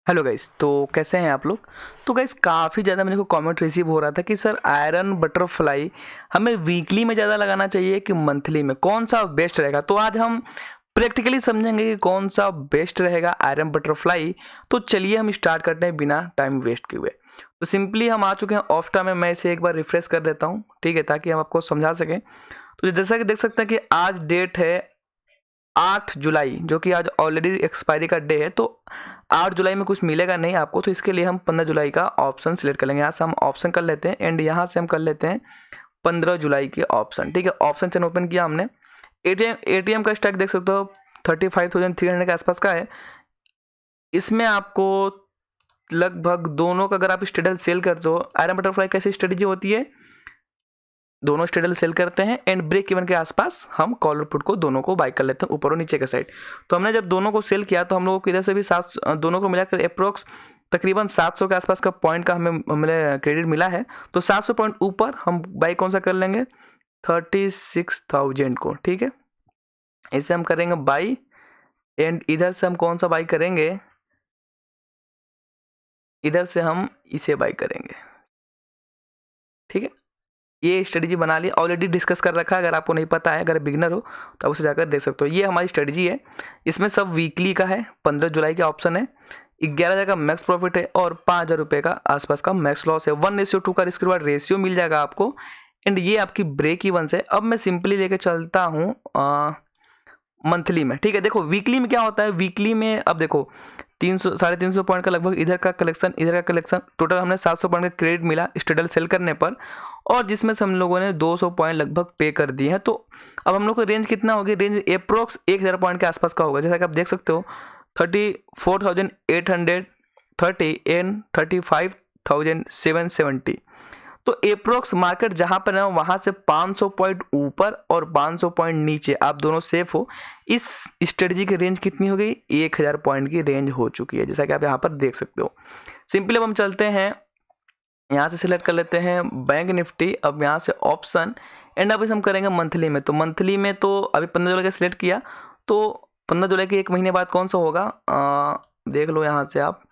Hello guys, तो कैसे हैं आप लोग। तो गाइस काफ़ी ज़्यादा मेरे को कमेंट रिसीव हो रहा था कि सर आयरन बटरफ्लाई हमें वीकली में ज़्यादा लगाना चाहिए कि मंथली में, कौन सा बेस्ट रहेगा। तो आज हम प्रैक्टिकली समझेंगे कि कौन सा बेस्ट रहेगा आयरन बटरफ्लाई। तो चलिए हम स्टार्ट करते हैं बिना टाइम वेस्ट किए हुए। तो सिंपली हम आ चुके हैं ऑफ्टा में। मैं इसे एक बार रिफ्रेश कर देता हूँ, ठीक है, ताकि हम आपको समझा सकें। तो जैसा कि देख सकते हैं कि आज डेट है 8 जुलाई, जो कि आज ऑलरेडी एक्सपायरी का डे है। तो 8 जुलाई में कुछ मिलेगा नहीं आपको, तो इसके लिए हम 15 जुलाई का ऑप्शन सिलेक्ट कर लेंगे। यहाँ से हम ऑप्शन कर लेते हैं एंड यहाँ से हम कर लेते हैं 15 जुलाई के ऑप्शन, ठीक है। ऑप्शन चैन ओपन किया हमने। एटीएम का स्टॉक देख सकते हो 35,300 के आसपास का है। इसमें आपको लगभग दोनों का अगर आप स्टेडल सेल करते हो, आयरन बटरफ्लाई कैसी स्ट्रेटेजी होती है, दोनों स्टेडल सेल करते हैं एंड ब्रेक इवन के आसपास हम कॉलर पुट को दोनों को बाय कर लेते हैं, ऊपर और नीचे के साइड। तो हमने जब दोनों को सेल किया तो हम लोगों को इधर से भी दोनों को मिलाकर अप्रोक्स तकरीबन 700 के आसपास का पॉइंट का हमें क्रेडिट मिला है। तो 700 पॉइंट ऊपर हम बाई कौन सा कर लेंगे, 36,000 को, ठीक है। इसे हम करेंगे बाई एंड इधर से हम कौन सा बाई करेंगे, इधर से हम इसे बाई करेंगे, ठीक है। ये स्ट्रेटजी बना ली, ऑलरेडी डिस्कस कर रखा है। अगर आपको नहीं पता है, अगर बिगनर हो तो आप उसे जाकर देख सकते हो। ये हमारी स्ट्रेटजी है। इसमें सब वीकली का है, 15 जुलाई का ऑप्शन है, 11,000 का मैक्स प्रॉफिट है और 5,000 रुपये का आसपास का मैक्स लॉस है। 1:2 का इसके बाद रेशियो मिल जाएगा आपको एंड ये आपकी ब्रेक इवन से। अब मैं सिंपली लेके चलता हूँ मंथली में, ठीक है। देखो वीकली में क्या होता है, वीकली में अब देखो 300-350 पॉइंट का लगभग इधर का कलेक्शन, इधर का कलेक्शन, टोटल हमने 700 पॉइंट का क्रेडिट मिला स्टेडल सेल करने पर, और जिसमें से हम लोगों ने 200 पॉइंट लगभग पे कर दिए हैं। तो अब हम लोग को रेंज कितना होगी, रेंज अप्रोक्स 1000 पॉइंट के आसपास का होगा। जैसा कि आप देख सकते हो 34,830 एंड 35,770। तो अप्रोक्स मार्केट जहां पर है वहां से 500 पॉइंट ऊपर और 500 पॉइंट नीचे आप दोनों सेफ हो। इस स्ट्रेटजी की रेंज कितनी हो गई, 1000 पॉइंट की रेंज हो चुकी है, जैसा कि आप यहाँ पर देख सकते हो। सिंपली अब हम चलते हैं, यहाँ से सिलेक्ट कर लेते हैं बैंक निफ्टी। अब यहाँ से ऑप्शन एंड अब इसे हम करेंगे मंथली में। तो मंथली में तो अभी 15 जुलाई का सिलेक्ट किया, तो 15 जुलाई के एक महीने बाद कौन सा होगा, देख लो यहाँ से आप,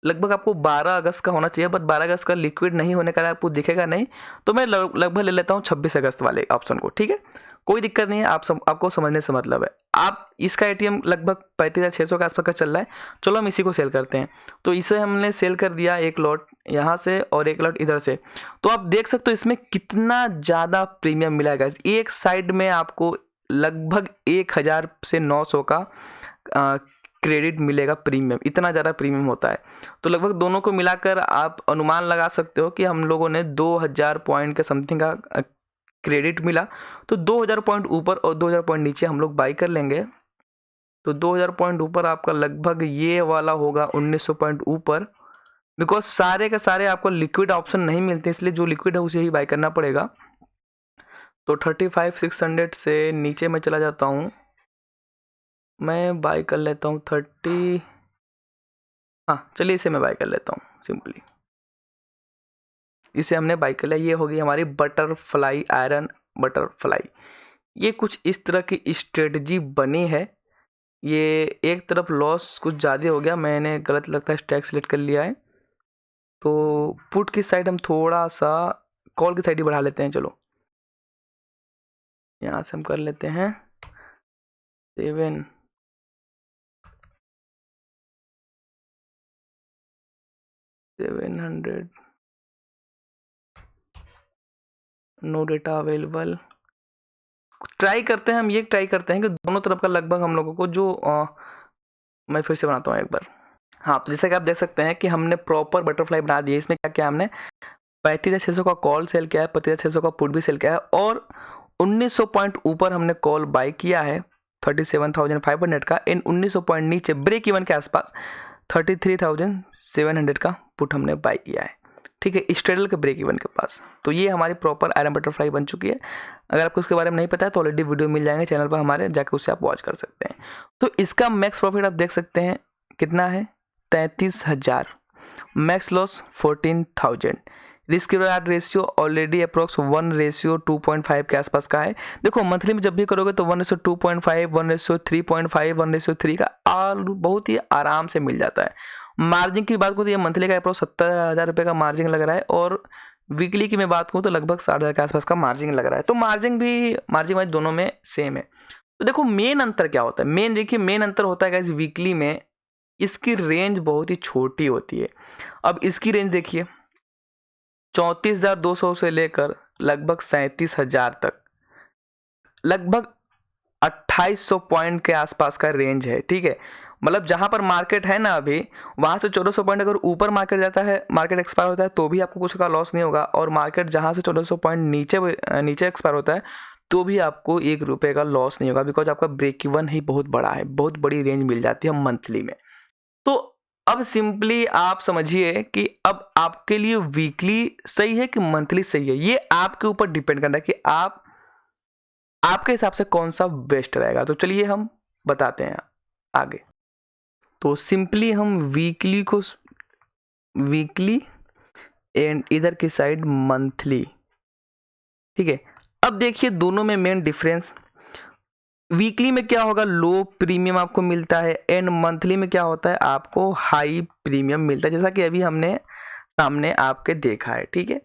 लगभग आपको 12 अगस्त का होना चाहिए, बट 12 अगस्त का लिक्विड नहीं होने का आपको दिखेगा नहीं। तो मैं लगभग ले लेता हूँ 26 अगस्त वाले ऑप्शन को, ठीक है। कोई दिक्कत नहीं है, आपको समझने से मतलब है। आप इसका एटीएम लगभग 35,600 के आसपास का चल रहा है। चलो हम इसी को सेल करते हैं। तो इसे हमने सेल कर दिया, एक लॉट यहाँ से और एक लॉट इधर से। तो आप देख सकते हो इसमें कितना ज़्यादा प्रीमियम मिलेगा। एक साइड में आपको लगभग 1000 से 900 का क्रेडिट मिलेगा प्रीमियम, इतना ज़्यादा प्रीमियम होता है। तो लगभग दोनों को मिलाकर आप अनुमान लगा सकते हो कि हम लोगों ने 2000 पॉइंट के समथिंग का क्रेडिट मिला। तो 2000 पॉइंट ऊपर और 2000 पॉइंट नीचे हम लोग बाई कर लेंगे। तो 2000 पॉइंट ऊपर आपका लगभग ये वाला होगा 1900 पॉइंट ऊपर, बिकॉज सारे के सारे आपको लिक्विड ऑप्शन नहीं मिलते, इसलिए जो लिक्विड है उसे ही बाई करना पड़ेगा। तो 35,600 से नीचे में चला जाता हूँ, मैं बाई कर लेता हूँ 30, हाँ चलिए इसे मैं बाई कर लेता हूँ सिंपली। इसे हमने बाई कर लिया, ये होगी हमारी बटरफ्लाई, आयरन बटरफ्लाई। ये कुछ इस तरह की स्ट्रेटजी बनी है। ये एक तरफ लॉस कुछ ज़्यादा हो गया, मैंने गलत लगता है स्टैक सेलेक्ट कर लिया है। तो पुट की साइड हम थोड़ा सा कॉल की साइड ही बढ़ा लेते हैं। चलो यहाँ से हम कर लेते हैं 700, नो डेटा अवेलेबल। ट्राई करते हैं, हम ये ट्राई करते हैं कि दोनों तरफ का लगभग हम लोगों को जो मैं फिर से बनाता हूँ एक बार। हाँ, तो जैसा कि आप देख सकते हैं कि हमने प्रॉपर बटरफ्लाई बना दिया। इसमें क्या क्या हमने 35,600 का कॉल सेल किया है, 35,600 का पुट भी सेल किया है और 1900 पॉइंट ऊपर हमने कॉल बाय किया है 37,500 का एंड 1900 पॉइंट नीचे ब्रेक इवन के आसपास 33,700 का पुट हमने बाय किया है, ठीक है, स्ट्रेडल के ब्रेक इवन के पास। तो ये हमारी प्रॉपर आयरन बटरफ्लाई बन चुकी है। अगर आपको उसके बारे में नहीं पता है तो ऑलरेडी वीडियो मिल जाएंगे चैनल पर हमारे, जाकर उसे आप वॉच कर सकते हैं। तो इसका मैक्स प्रॉफिट आप देख सकते हैं कितना है, 33,000, max loss 14,000, risk reward ratio already approx 1:2.5 के आसपास का है। देखो मंथली में जब भी करोगे तो 1:2.5, 1:3.5, 1:3 का और बहुत ही आराम से मिल जाता है। मार्जिन की बात करूँ तो ये मंथली का अप्रोक्स 70,000 रुपये का मार्जिन लग रहा है और वीकली की मैं बात करूँ तो लगभग 60,000 के आसपास का मार्जिन लग रहा है। तो मार्जिन वाइज दोनों में सेम है। तो देखो मेन अंतर क्या होता है, मेन अंतर होता है गाइस वीकली में इसकी रेंज बहुत ही छोटी होती है। अब इसकी रेंज देखिए 34,200 से लेकर लगभग 37,000 तक, लगभग 2800 पॉइंट के आसपास का रेंज है। ठीक है, मतलब जहां पर मार्केट है ना अभी वहां से 1400 पॉइंट अगर ऊपर मार्केट जाता है, मार्केट एक्सपायर होता है तो भी आपको कुछ का लॉस नहीं होगा, और मार्केट जहां से 1400 पॉइंट नीचे एक्सपायर होता है तो भी आपको 1 रुपये का लॉस नहीं होगा, बिकॉज आपका ब्रेक इवन ही बहुत बड़ा है, बहुत बड़ी रेंज मिल जाती है मंथली में। तो अब सिंपली आप समझिए कि अब आपके लिए वीकली सही है कि मंथली सही है, ये आपके ऊपर डिपेंड करता है कि आपके हिसाब से कौन सा बेस्ट रहेगा। तो चलिए हम बताते हैं आगे। तो सिंपली हम वीकली एंड इधर की साइड मंथली, ठीक है। अब देखिए दोनों में मेन डिफरेंस, वीकली में क्या होगा, लो प्रीमियम आपको मिलता है, एंड मंथली में क्या होता है, आपको हाई प्रीमियम मिलता है, जैसा कि अभी हमने सामने आपके देखा है। ठीक है,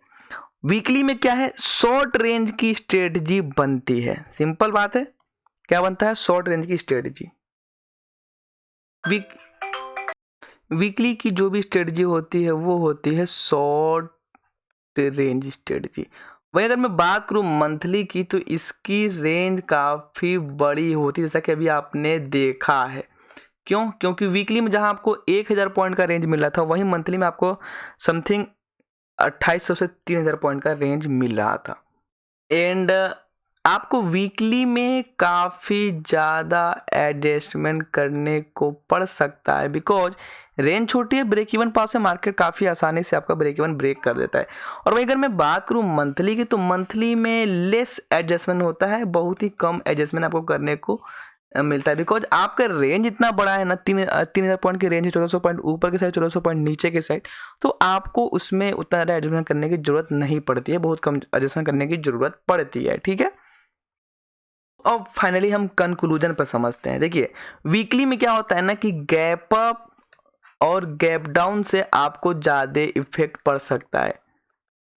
वीकली में क्या है, शॉर्ट रेंज की स्ट्रेटजी बनती है। सिंपल बात है, क्या बनता है, शॉर्ट रेंज की स्ट्रेटजी। वीकली की जो भी स्ट्रेटजी होती है वो होती है शॉर्ट रेंज स्ट्रेटजी। वही अगर मैं बात करूं मंथली की तो इसकी रेंज काफ़ी बड़ी होती है, जैसा कि अभी आपने देखा है। क्यों? क्योंकि वीकली में जहां आपको 1000 पॉइंट का रेंज मिल रहा था, वहीं मंथली में आपको समथिंग 2800 से 3000 पॉइंट का रेंज मिल रहा था। एंड आपको वीकली में काफ़ी ज़्यादा एडजस्टमेंट करने को पड़ सकता है, बिकॉज रेंज छोटी है, ब्रेक इवन पास है, मार्केट काफ़ी आसानी से आपका ब्रेक इवन ब्रेक कर देता है। और वही अगर मैं बात करूँ मंथली की तो मंथली में लेस एडजस्टमेंट होता है, बहुत ही कम एडजस्टमेंट आपको करने को मिलता है, बिकॉज आपका रेंज इतना बड़ा है ना, 3000 पॉइंट की रेंज है, 1400 पॉइंट ऊपर के साइड, 1400 पॉइंट नीचे के साइड, तो आपको उसमें उतना ज़्यादा एडजस्टमेंट करने की जरूरत नहीं पड़ती है, बहुत कम एडजस्टमेंट करने की जरूरत पड़ती है। ठीक है, अब फाइनली हम कंक्लूजन पर समझते हैं। देखिए वीकली में क्या होता है ना कि गैप अप और गैप डाउन से आपको ज़्यादा इफेक्ट पड़ सकता है,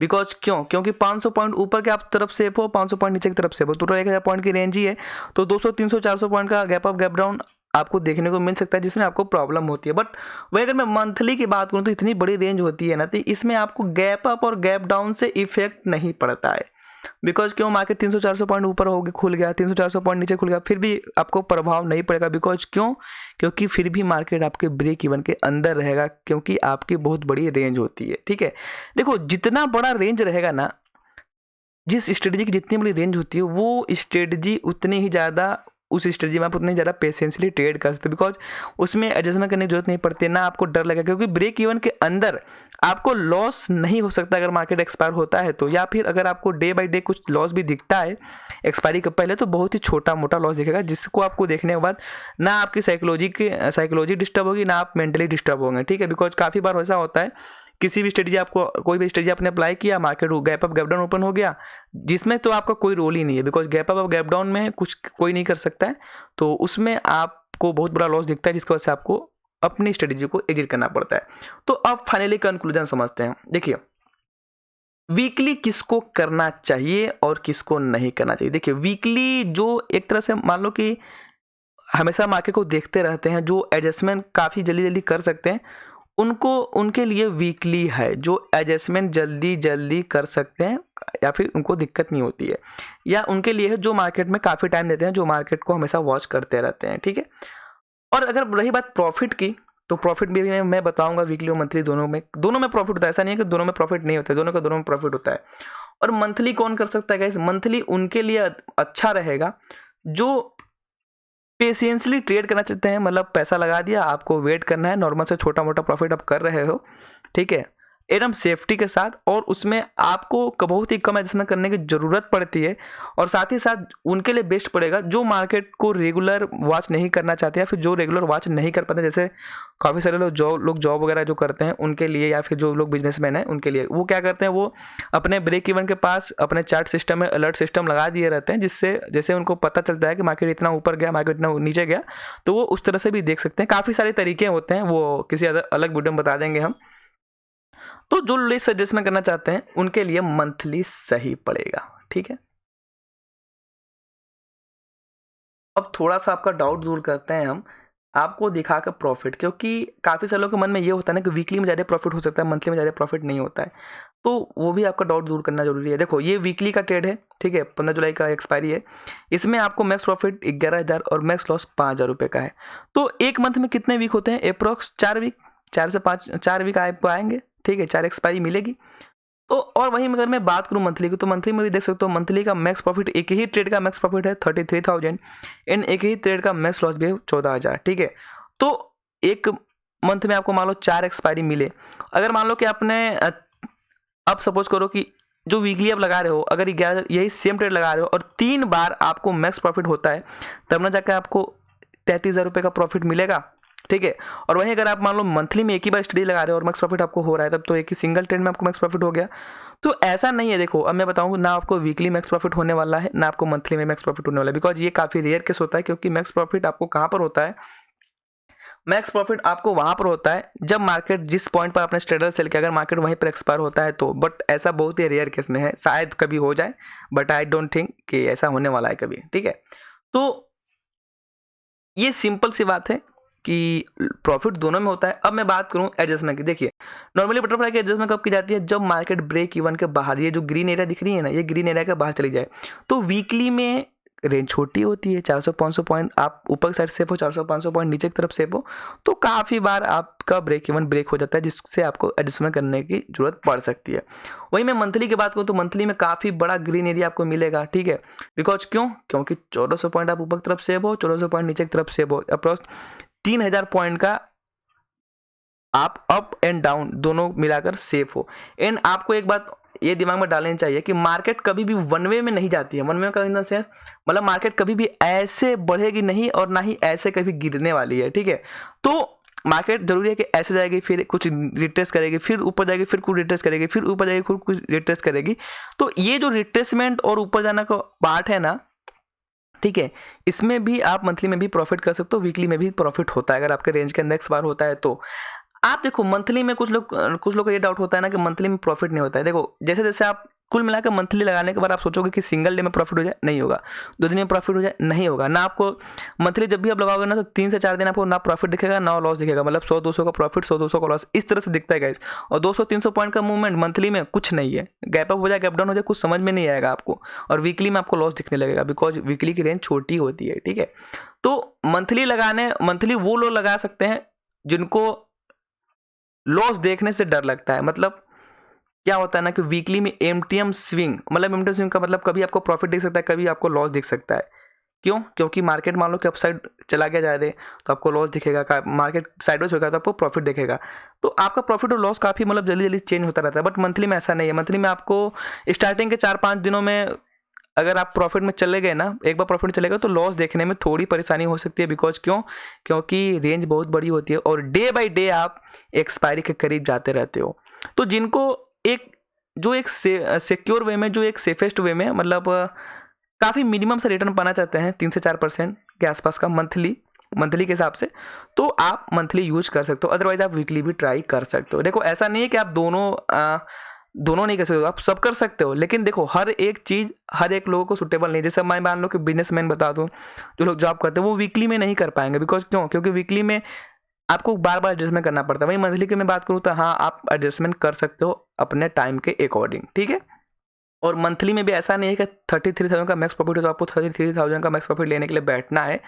बिकॉज क्योंकि 500 पॉइंट ऊपर के आप तरफ सेफ हो, 500 पॉइंट नीचे की तरफ सेफ हो, टोटल 1000 पॉइंट की रेंज ही है, तो 200, 300, 400 पॉइंट का गैप अप गैप डाउन आपको देखने को मिल सकता है, जिसमें आपको प्रॉब्लम होती है। बट वही अगर मैं मंथली की बात करूँ तो इतनी बड़ी रेंज होती है ना, तो इसमें आपको गैप अप और गैप डाउन से इफेक्ट नहीं पड़ता है, बिकॉज क्यों, मार्केट 300-400 पॉइंट ऊपर हो गया, खुल गया, 300-400 पॉइंट नीचे खुल गया, फिर भी आपको प्रभाव नहीं पड़ेगा, बिकॉज क्योंकि फिर भी मार्केट आपके ब्रेक इवन के अंदर रहेगा, क्योंकि आपकी बहुत बड़ी रेंज होती है। ठीक है, देखो जितना बड़ा रेंज रहेगा ना, जिस स्ट्रेटजी की जितनी बड़ी रेंज होती है वो स्ट्रेटजी उतनी ही ज़्यादा, उस स्ट्रेटजी में आप उतनी ज़्यादा पेशेंसली ट्रेड कर सकते हो, बिकॉज उसमें एडजस्टमेंट करने की जरूरत नहीं पड़ती है, ना आपको डर लगेगा, क्योंकि ब्रेक इवन के अंदर आपको लॉस नहीं हो सकता अगर मार्केट एक्सपायर होता है तो, या फिर अगर आपको डे बाय डे कुछ लॉस भी दिखता है एक्सपायरी के पहले तो बहुत ही छोटा मोटा लॉस दिखेगा, जिसको आपको देखने के बाद ना आपकी साइकोलॉजी डिस्टर्ब होगी, ना आप मेंटली डिस्टर्ब होंगे। ठीक है, बिकॉज काफ़ी बार ऐसा होता है, किसी भी स्ट्रेटजी आपको, कोई भी स्ट्रेटजी आपने अप्लाई किया, market gap up gap down open हो गया, जिसमें तो आपका कोई रोल ही नहीं है, बिकॉज गैप अप और गैप डाउन में कुछ कोई नहीं कर सकता है, तो उसमें आपको बहुत बड़ा लॉस दिखता है, जिसकी वजह से आपको अपनी स्ट्रेटजी को एग्जिट करना पड़ता है। तो अब फाइनली कंक्लूजन समझते हैं। देखिए वीकली किसको करना चाहिए और किसको नहीं करना चाहिए। देखिए वीकली जो एक तरह से मान लो कि हमेशा मार्केट को देखते रहते हैं, जो एडजस्टमेंट काफ़ी जल्दी जल्दी कर सकते हैं, उनके लिए वीकली है, जो एडजस्टमेंट जल्दी जल्दी कर सकते हैं या फिर उनको दिक्कत नहीं होती है, या उनके लिए है जो मार्केट में काफ़ी टाइम देते हैं, जो मार्केट को हमेशा वॉच करते रहते हैं। ठीक है, और अगर रही बात प्रॉफिट की, तो प्रॉफिट भी मैं बताऊंगा वीकली और मंथली दोनों में प्रॉफिट होता है, ऐसा नहीं है कि दोनों में प्रॉफिट नहीं होता है, दोनों में प्रॉफिट होता है। और मंथली कौन कर सकता है गाइस, मंथली उनके लिए अच्छा रहेगा जो पेशेंसली ट्रेड करना चाहते हैं, मतलब पैसा लगा दिया, आपको वेट करना है, नॉर्मल से छोटा मोटा प्रॉफिट आप कर रहे हो, ठीक है, एकदम सेफ्टी के साथ, और उसमें आपको बहुत ही कम एडजस्टमेंट करने की ज़रूरत पड़ती है। और साथ ही साथ उनके लिए बेस्ट पड़ेगा जो मार्केट को रेगुलर वॉच नहीं करना चाहते, या फिर जो रेगुलर वॉच नहीं कर पाते, जैसे काफ़ी सारे लोग जॉब वगैरह जो करते हैं उनके लिए, या फिर जो लोग बिजनेसमैन हैं उनके लिए। वो क्या करते हैं, वो अपने ब्रेक इवन के पास अपने चार्ट सिस्टम में अलर्ट सिस्टम लगा दिए रहते हैं, जिससे जैसे उनको पता चलता है कि मार्केट इतना ऊपर गया, मार्केट इतना नीचे गया, तो वो उस तरह से भी देख सकते हैं। काफ़ी सारे तरीके होते हैं, वो किसी अलग वीडियो में बता देंगे हम। तो जो लिस्ट एडजस्टमेंट करना चाहते हैं उनके लिए मंथली सही पड़ेगा, ठीक है। अब थोड़ा सा आपका डाउट दूर करते हैं हम, आपको दिखाकर प्रॉफिट, क्योंकि काफ़ी सारे लोगों के मन में ये होता है ना कि वीकली में ज़्यादा प्रॉफिट हो सकता है, मंथली में ज़्यादा प्रॉफिट नहीं होता है। तो वो भी आपका डाउट दूर करना जरूरी है। देखो ये वीकली का ट्रेड है, ठीक है, 15 जुलाई का एक्सपायरी है। इसमें आपको मैक्स प्रॉफिट 11,000 और मैक्स लॉस 5,000 रुपये का है। तो एक मंथ में कितने वीक होते हैं, अप्रॉक्स 4 वीक, 4 से 5, 4 वीक आपको आएंगे, ठीक है, 4 एक्सपायरी मिलेगी। तो और वहीं अगर मैं बात करूं मंथली की, तो मंथली में भी देख सकते हो मंथली का मैक्स प्रॉफिट, एक ही ट्रेड का मैक्स प्रॉफिट है 33,000, एंड एक ही ट्रेड का मैक्स लॉस भी है 14,000, ठीक है। तो एक मंथ में आपको मान लो 4 एक्सपायरी मिले। अगर मान लो कि आपने अब सपोज करो कि जो वीकली आप लगा रहे हो, अगर यही सेम ट्रेड लगा रहे हो और 3 बार आपको मैक्स प्रॉफिट होता है, तब ना जाकर आपको 33,000 रुपये का प्रॉफिट मिलेगा, ठीक है। और वहीं अगर आप मान लो मंथली में एक ही बार स्टडी लगा रहे हो और मैक्स प्रॉफिट आपको हो रहा है, तब तो एक ही सिंगल ट्रेड में आपको मैक्स प्रॉफिट हो गया। तो ऐसा नहीं है, देखो अब मैं बताऊँ, ना आपको वीकली मैक्स प्रॉफिट होने वाला है, ना आपको मंथली में मैक्स प्रॉफिट होने वाला है, बिकॉज ये काफ़ी रेयर केस होता है। क्योंकि मैक्स प्रॉफिट आपको कहाँ पर होता है, मैक्स प्रॉफिट आपको वहां पर होता है जब मार्केट जिस पॉइंट पर आपने स्ट्रेडर सेल किया, अगर मार्केट वहीं पर एक्सपायर होता है तो। बट ऐसा बहुत ही रेयर केस में है, शायद कभी हो जाए, बट आई डोंट थिंक कि ऐसा होने वाला है कभी, ठीक है। तो ये सिंपल सी बात है कि प्रॉफिट दोनों में होता है। अब मैं बात करूं एडजस्टमेंट की, देखिए नॉर्मली बटरफ्लाई की एडजस्टमेंट कब की जाती है, जब मार्केट ब्रेक इवन के बाहर, ये जो ग्रीन एरिया दिख रही है ना, ये ग्रीन एरिया के बाहर चली जाए। तो वीकली में रेंज छोटी होती है, 400-500 पॉइंट आप ऊपर साइड सेप हो, 400-500 पॉइंट नीचे की तरफ सेप हो, तो काफ़ी बार आपका ब्रेक इवन ब्रेक हो जाता है, जिससे आपको एडजस्टमेंट करने की जरूरत पड़ सकती है। वहीं मैं मंथली की बात करूँ तो मंथली में काफ़ी बड़ा ग्रीन एरिया आपको मिलेगा, ठीक है। बिकॉज क्योंकि 1400 पॉइंट आप ऊपर की तरफ सेव हो, 1400 पॉइंट नीचे की तरफ सेव हो, अप्रॉक्स 3,000 पॉइंट का आप अप एंड डाउन दोनों मिलाकर सेफ हो। एंड आपको एक बात ये दिमाग में डालनी चाहिए कि मार्केट कभी भी वन वे में नहीं जाती है। वन वे का इन द सेंस मतलब मार्केट कभी भी ऐसे बढ़ेगी नहीं और ना ही ऐसे कभी गिरने वाली है, ठीक है। तो मार्केट जरूरी है कि ऐसे जाएगी, फिर कुछ रिट्रेस करेगी, फिर ऊपर जाएगी, फिर कुछ रिट्रेस करेगी, फिर ऊपर जाएगी, फिर कुछ रिट्रेस करेगी। तो ये जो रिट्रेसमेंट और ऊपर जाना का पार्ट है ना, ठीक है, इसमें भी आप मंथली में भी प्रॉफिट कर सकते हो, वीकली में भी प्रॉफिट होता है अगर आपके रेंज के नेक्स्ट बार होता है तो। आप देखो मंथली में कुछ लोग को ये डाउट होता है ना कि मंथली में प्रॉफिट नहीं होता है। देखो जैसे जैसे आप कुल मिलाकर मंथली लगाने के बाद आप सोचोगे कि सिंगल डे में प्रॉफिट हो जाए, नहीं होगा। 2 दिन में प्रॉफिट हो जाए, नहीं होगा। ना आपको मंथली जब भी आप लगाओगे ना, तो 3 से 4 दिन आपको ना प्रॉफिट दिखेगा ना लॉस दिखेगा। मतलब 100-200 का प्रॉफिट, 100-200 का लॉस, इस तरह से दिखता है गाइस। और 200-300 पॉइंट का मूवमेंट मंथली में कुछ नहीं है। गैप अप हो जाए, गैप डाउन हो जाए, कुछ समझ में नहीं आएगा आपको। और वीकली में आपको लॉस दिखने लगेगा, बिकॉज वीकली की रेंज छोटी होती है, ठीक है। तो मंथली वो लोग लगा सकते हैं जिनको लॉस देखने से डर लगता है। मतलब क्या होता है ना कि वीकली में एमटीएम स्विंग, मतलब एमटीएम स्विंग का मतलब कभी आपको प्रॉफिट दिख सकता है, कभी आपको लॉस दिख सकता है। क्यों? क्योंकि मार्केट मान लो कि अपसाइड चला गया ज़्यादा तो आपको लॉस दिखेगा, मार्केट साइडवेज होगा तो आपको प्रॉफिट दिखेगा। तो आपका प्रॉफिट और लॉस काफ़ी मतलब जल्दी जल्दी चेंज होता रहता है। बट मंथली में ऐसा नहीं है। मंथली में आपको स्टार्टिंग के 4-5 दिनों में अगर आप प्रॉफिट में चले गए ना, एक बार प्रॉफिट चलेगा तो लॉस देखने में थोड़ी परेशानी हो सकती है। बिकॉज क्योंकि रेंज बहुत बड़ी होती है और डे बाई डे आप एक्सपायरी के करीब जाते रहते हो। तो जिनको एक सिक्योर वे में, जो एक सेफेस्ट वे में, मतलब काफ़ी मिनिमम से रिटर्न पाना चाहते हैं 3 से 4% के आसपास का मंथली के हिसाब से, तो आप मंथली यूज कर सकते हो। अदरवाइज आप वीकली भी ट्राई कर सकते हो। देखो ऐसा नहीं है कि आप दोनों नहीं कर सकते हो, आप सब कर सकते हो। लेकिन देखो हर एक चीज़ हर एक लोगों को सुटेबल नहीं। जैसे मैं मान लो कि बिजनेसमैन बता दूं, जो लोग जॉब करते हैं वो वीकली में नहीं कर पाएंगे। बिकॉज क्योंकि वीकली में आपको बार बार एडजस्टमेंट करना पड़ता है। वहीं मंथली की मैं बात करूँ तो हाँ, आप एडजस्टमेंट कर सकते हो अपने टाइम के अकॉर्डिंग, ठीक है। और मंथली में भी ऐसा नहीं है कि 33,000 का मैक्स प्रॉफिट है तो आपको 33,000 का मैक्स प्रॉफिट लेने के लिए बैठना है।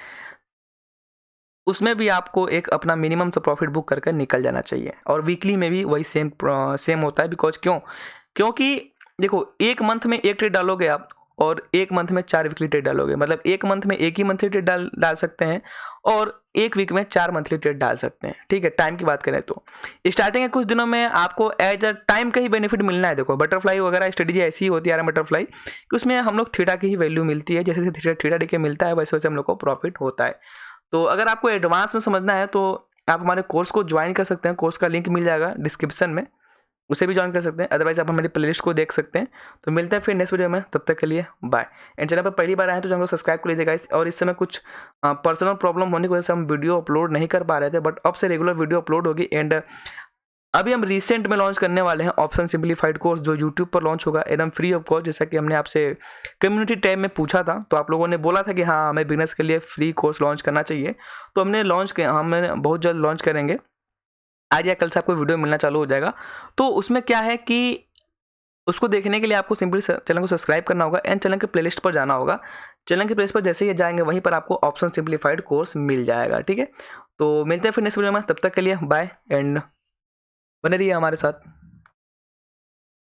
उसमें भी आपको एक अपना मिनिमम से प्रॉफिट बुक करके निकल जाना चाहिए। और वीकली में भी वही सेम होता है। बिकॉज क्योंकि देखो एक मंथ में एक ट्रेड डालोगे आप, और 1 मंथ में 4 वीकली ट्रेड डालोगे, मतलब 1 मंथ में 1 ही मंथली ट्रेड डाल सकते हैं और 1 वीक में 4 मंथली ट्रेड डाल सकते हैं। ठीक है, टाइम की बात करें तो स्टार्टिंग के कुछ दिनों में आपको एज अ टाइम का ही बेनिफिट मिलना है। देखो बटरफ्लाई वगैरह स्ट्रेटेजी ऐसी ही होती है बटरफ्लाई कि उसमें हम लोग थीटा की ही वैल्यू मिलती है, जैसे जैसे थीटा डीके मिलता है वैसे वैसे हम लोग को प्रॉफिट होता है। तो अगर आपको एडवांस में समझना है तो आप हमारे कोर्स को ज्वाइन कर सकते हैं, कोर्स का लिंक मिल जाएगा डिस्क्रिप्शन में, उसे भी ज्वाइन कर सकते हैं। अदरवाइज आप हमारी प्लेलिस्ट को देख सकते हैं। तो मिलते हैं फिर नेक्स्ट वीडियो में, तब तक के लिए बाय। एंड चैनल पर पहली बार आए हैं तो चैनल को सब्सक्राइब कर लीजिएगा। और इस समय कुछ पर्सनल प्रॉब्लम होने की वजह से हम वीडियो अपलोड नहीं कर पा रहे थे, बट अब से रेगुलर वीडियो अपलोड होगी। एंड अभी हम रिसेंट में लॉन्च करने वाले हैं ऑप्शन सिंप्लीफाइड कोर्स, जो यूट्यूब पर लॉन्च होगा एकदम फ्री ऑफ कॉस्ट, जैसा कि हमने आपसे कम्युनिटी टैब में पूछा था। तो आप लोगों ने बोला था कि हाँ हमें बिजनेस के लिए फ्री कोर्स लॉन्च करना चाहिए, तो हमने लॉन्च किया, हम बहुत जल्द लॉन्च करेंगे। आज या कल से आपको वीडियो मिलना चालू हो जाएगा। तो उसमें क्या है कि उसको देखने के लिए आपको सिंपली चैनल को सब्सक्राइब करना होगा एंड चैनल के प्लेलिस्ट पर जाना होगा। चैनल के प्लेलिस्ट पर जैसे ही जाएंगे वहीं पर आपको ऑप्शन सिंप्लीफाइड कोर्स मिल जाएगा। ठीक है, तो मिलते हैं फिर नेक्स्ट वीडियो में, तब तक के लिए बाय एंड बने रहिए हमारे साथ।